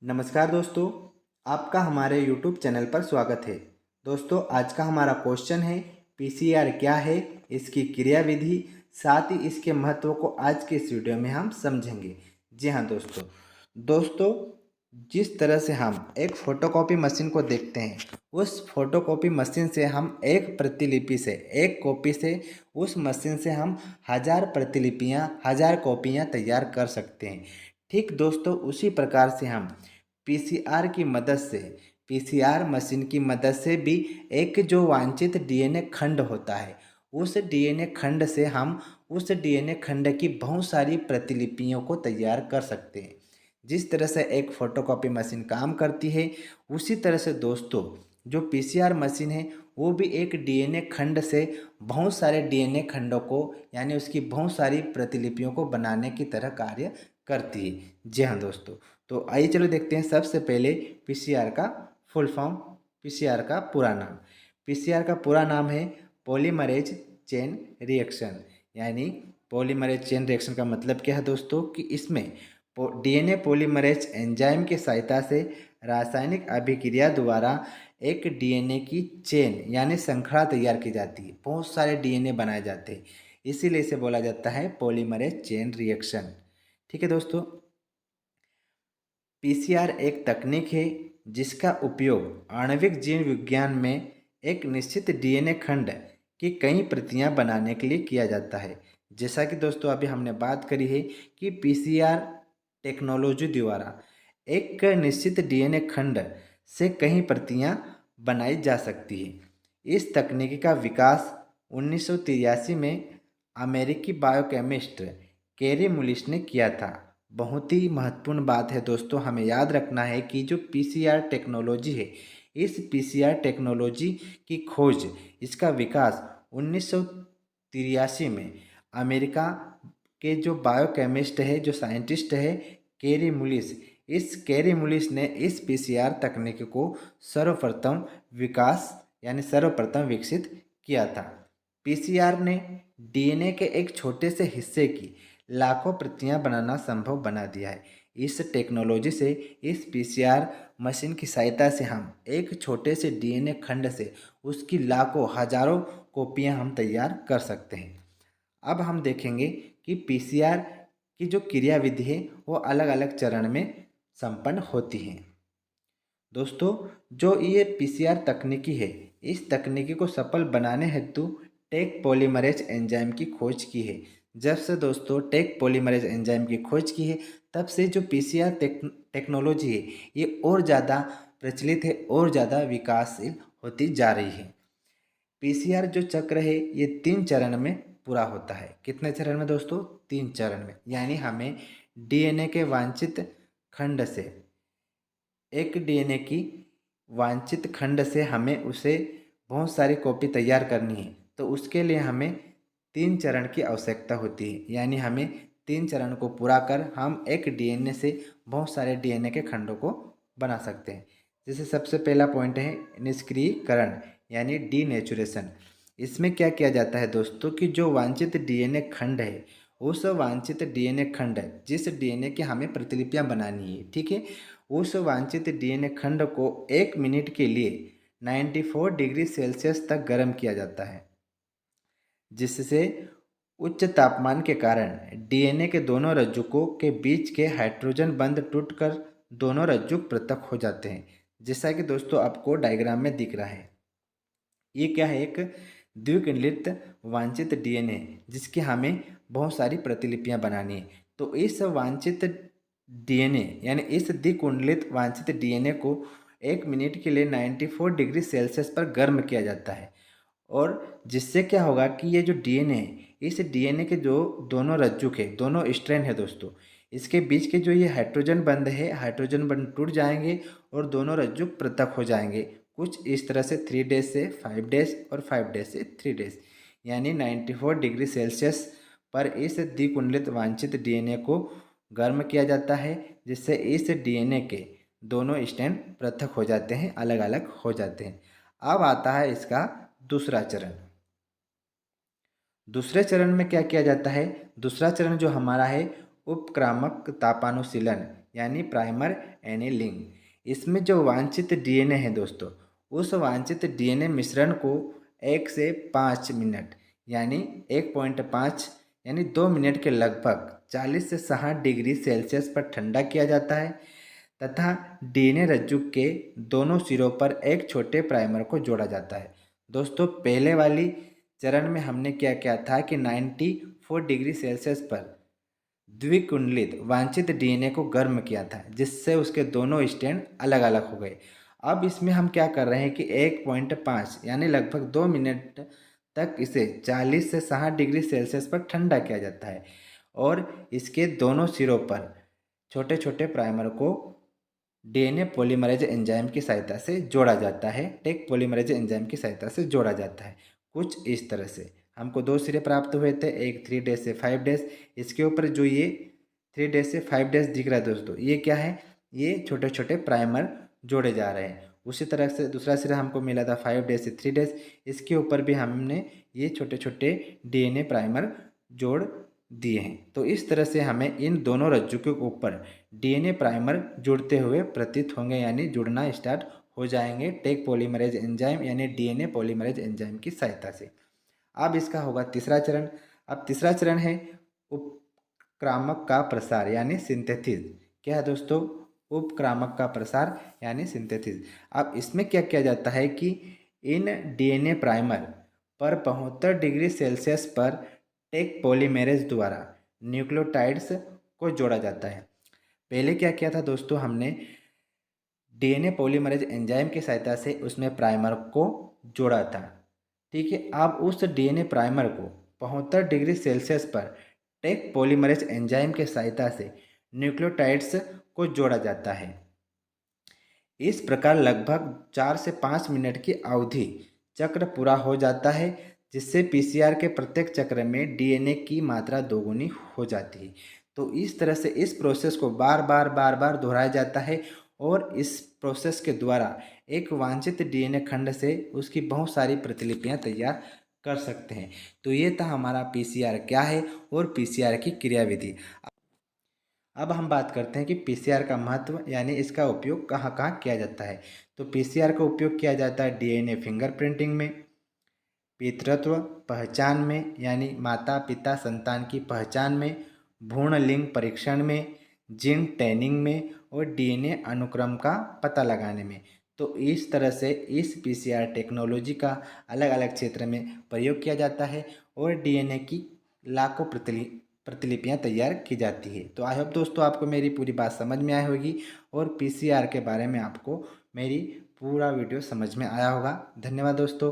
नमस्कार दोस्तों, आपका हमारे YouTube चैनल पर स्वागत है। दोस्तों, आज का हमारा क्वेश्चन है पीसीआर क्या है, इसकी क्रियाविधि, साथ ही इसके महत्व को आज के इस वीडियो में हम समझेंगे। जी हाँ दोस्तों, जिस तरह से हम एक फ़ोटोकॉपी मशीन को देखते हैं, उस फ़ोटोकॉपी मशीन से हम एक प्रतिलिपि से, एक कॉपी से, उस मशीन से हम हज़ार प्रतिलिपियाँ, हज़ार कॉपियाँ तैयार कर सकते हैं। ठीक दोस्तों, उसी प्रकार से हम पीसीआर की मदद से, पीसीआर मशीन की मदद से भी एक जो वांछित डीएनए खंड होता है, उस डीएनए खंड से हम उस डीएनए खंड की बहुत सारी प्रतिलिपियों को तैयार कर सकते हैं। जिस तरह से एक फ़ोटोकॉपी मशीन काम करती है, उसी तरह से दोस्तों जो पीसीआर मशीन है वो भी एक डीएनए खंड से बहुत सारे डीएनए खंडों को, यानी उसकी बहुत सारी प्रतिलिपियों को बनाने की तरह कार्य करती है। जी हाँ दोस्तों, तो आइए चलो देखते हैं सबसे पहले पीसीआर का फुल फॉर्म, पीसीआर का पूरा नाम। पीसीआर का पूरा नाम है पॉलीमरेज चेन रिएक्शन। यानी पॉलीमरेज चेन रिएक्शन का मतलब क्या है दोस्तों, कि इसमें डीएनए पॉलीमरेज एंजाइम की सहायता से रासायनिक अभिक्रिया द्वारा एक डीएनए की चेन यानी श्रृंखला तैयार की जाती है। बहुत सारे डीएनए बनाए जाते हैं, इसीलिए इसे बोला जाता है पॉलीमरेज चेन रिएक्शन। ठीक है दोस्तों, पीसीआर एक तकनीक है जिसका उपयोग आणविक जीव विज्ञान में एक निश्चित डीएनए खंड की कई प्रतियां बनाने के लिए किया जाता है। जैसा कि दोस्तों अभी हमने बात करी है कि पीसीआर टेक्नोलॉजी द्वारा एक निश्चित डीएनए खंड से कई प्रतियां बनाई जा सकती है। इस तकनीक का विकास 1983 में अमेरिकी बायोकेमिस्ट कैरी मुलिस ने किया था। बहुत ही महत्वपूर्ण बात है दोस्तों, हमें याद रखना है कि जो पीसीआर टेक्नोलॉजी है, इस पीसीआर टेक्नोलॉजी की खोज, इसका विकास 1983 में अमेरिका के जो बायोकेमिस्ट है, जो साइंटिस्ट है, कैरी मुलिस, इस कैरी मुलिस ने इस पीसीआर तकनीक को सर्वप्रथम विकास यानी सर्वप्रथम विकसित किया था। पीसीआर ने डीएनए के एक छोटे से हिस्से की लाखों प्रतियां बनाना संभव बना दिया है। इस टेक्नोलॉजी से, इस पीसीआर मशीन की सहायता से हम एक छोटे से डीएनए खंड से उसकी लाखों हजारों कॉपियां हम तैयार कर सकते हैं। अब हम देखेंगे कि पीसीआर की जो क्रियाविधि है वो अलग अलग चरण में संपन्न होती है। दोस्तों, जो ये पीसीआर तकनीकी है, इस तकनीकी को सफल बनाने हेतु टेक पॉलीमरेज एंजाइम की खोज की है। जब से दोस्तों टेक पॉलीमरेज एंजाइम की खोज की है, तब से जो पीसीआर टेक्नोलॉजी है ये और ज़्यादा प्रचलित है और ज़्यादा विकासशील होती जा रही है। पीसीआर जो चक्र है ये 3 चरण में पूरा होता है। कितने चरण में दोस्तों? 3 चरण में। यानी हमें डीएनए के वांछित खंड से, एक डीएनए की वांछित खंड से हमें उसे बहुत सारी कॉपी तैयार करनी है, तो उसके लिए हमें 3 चरण की आवश्यकता होती है। यानी हमें 3 चरण को पूरा कर हम एक डीएनए से बहुत सारे डीएनए के खंडों को बना सकते हैं। जैसे सबसे पहला पॉइंट है निष्क्रियकरण यानी डीनेचुरेशन। इसमें क्या किया जाता है दोस्तों, कि जो वांछित डीएनए खंड है, उस वांछित डीएनए खंड, जिस डीएनए की हमें प्रतिलिपियां बनानी है, ठीक है, उस वांछित डीएनए खंड को 1 मिनट के लिए 94 डिग्री सेल्सियस तक गर्म किया जाता है, जिससे उच्च तापमान के कारण डीएनए के दोनों रज्जुकों के बीच के हाइड्रोजन बंध टूटकर दोनों रज्जुक पृथक हो जाते हैं। जैसा कि दोस्तों आपको डायग्राम में दिख रहा है, ये क्या है, एक द्विकुंडलित वांछित डीएनए जिसकी हमें बहुत सारी प्रतिलिपियां बनानी है। तो इस वांछित डीएनए यानी इस द्विकुंडलित वांछित डीएनए को 1 मिनट के लिए 94 डिग्री सेल्सियस पर गर्म किया जाता है, और जिससे क्या होगा कि ये जो डीएनए है, इस डीएनए के जो दोनों रज्जुक है, दोनों स्ट्रैंड है दोस्तों, इसके बीच के जो ये हाइड्रोजन बंध है, हाइड्रोजन बंध टूट जाएंगे और दोनों रज्जुक पृथक हो जाएंगे। कुछ इस तरह से 3 डेज से 5 डेज और 5 डेज से 3 डेज, यानी 94 डिग्री सेल्सियस पर इस द्विकुंडलित वांछित डीएनए को गर्म किया जाता है, जिससे इस डीएनए के दोनों स्ट्रैंड पृथक हो जाते हैं, अलग अलग हो जाते हैं। अब आता है इसका दूसरा चरण। दूसरे चरण में क्या किया जाता है? दूसरा चरण जो हमारा है उपक्रामक तापानुशीलन यानी प्राइमर एनीलिंग। इसमें जो वांछित डीएनए है दोस्तों, उस वांछित डीएनए मिश्रण को 1 से 5 मिनट यानी 1.5 यानी 2 मिनट के लगभग 40 से 60 डिग्री सेल्सियस पर ठंडा किया जाता है तथा डीएनए रज्जु के दोनों सिरों पर एक छोटे प्राइमर को जोड़ा जाता है। दोस्तों पहले वाली चरण में हमने क्या किया था कि 94 डिग्री सेल्सियस पर द्विकुंडलित वांछित डीएनए को गर्म किया था, जिससे उसके दोनों स्टैंड अलग अलग हो गए। अब इसमें हम क्या कर रहे हैं कि 1.5 यानी लगभग 2 मिनट तक इसे 40 से 60 डिग्री सेल्सियस पर ठंडा किया जाता है और इसके दोनों सिरों पर छोटे छोटे प्राइमर को डीएनए पॉलीमरेज एंजाइम की सहायता से जोड़ा जाता है, टेक पॉलीमरेज एंजाइम की सहायता से जोड़ा जाता है। कुछ इस तरह से हमको 2 सिरे प्राप्त हुए थे, एक 3 डेज से 5 डेज। इसके ऊपर जो ये 3 डेज से 5 डेज दिख रहा है दोस्तों, ये क्या है, ये छोटे छोटे प्राइमर जोड़े जा रहे हैं। उसी तरह से दूसरा सिरा हमको मिला था 5 डेज से 3 डेज, इसके ऊपर भी हमने ये छोटे छोटे डीएनए प्राइमर जोड़ दिए हैं। तो इस तरह से हमें इन दोनों रज्जु के ऊपर डीएनए प्राइमर जुड़ते हुए प्रतीत होंगे, यानी जुड़ना स्टार्ट हो जाएंगे टेक पॉलीमरेज एंजाइम यानी डीएनए पॉलीमरेज एंजाइम की सहायता से। अब इसका होगा तीसरा चरण। अब तीसरा चरण है उपक्रामक का प्रसार यानी सिंथेसिस। क्या है दोस्तों, उपक्रामक का प्रसार यानी सिंथेसिस। अब इसमें क्या किया जाता है कि इन डीएनए प्राइमर पर 72 डिग्री सेल्सियस पर टेक पॉलीमेरेज द्वारा न्यूक्लियोटाइड्स को जोड़ा जाता है। पहले क्या किया था दोस्तों, हमने डीएनए पॉलीमरेज एंजाइम की सहायता से उसमें प्राइमर को जोड़ा था, ठीक है। अब उस डीएनए प्राइमर को 72 डिग्री सेल्सियस पर टेक पॉलीमरेज एंजाइम के सहायता से न्यूक्लियोटाइड्स को जोड़ा जाता है। इस प्रकार लगभग 4 से 5 मिनट की अवधि चक्र पूरा हो जाता है, जिससे पीसीआर के प्रत्येक चक्र में डीएनए की मात्रा दोगुनी हो जाती है। तो इस तरह से इस प्रोसेस को बार बार दोहराया जाता है और इस प्रोसेस के द्वारा एक वांछित डीएनए खंड से उसकी बहुत सारी प्रतिलिपियां तैयार कर सकते हैं। तो ये था हमारा पीसीआर क्या है और पीसीआर की क्रियाविधि। अब हम बात करते हैं कि पीसीआर का महत्व यानी इसका उपयोग कहाँ कहाँ किया जाता है। तो पीसीआर का उपयोग किया जाता है डीएनए फिंगरप्रिंटिंग में, पितृत्व पहचान में यानी माता पिता संतान की पहचान में, भ्रूण लिंग परीक्षण में, जीन टैनिंग में और डीएनए अनुक्रम का पता लगाने में। तो इस तरह से इस पीसीआर टेक्नोलॉजी का अलग अलग क्षेत्र में प्रयोग किया जाता है और डीएनए की लाखों प्रतिलिपियां तैयार की जाती है। तो आई होप दोस्तों आपको मेरी पूरी बात समझ में आई होगी और पीसीआर के बारे में आपको मेरी पूरा वीडियो समझ में आया होगा। धन्यवाद दोस्तों।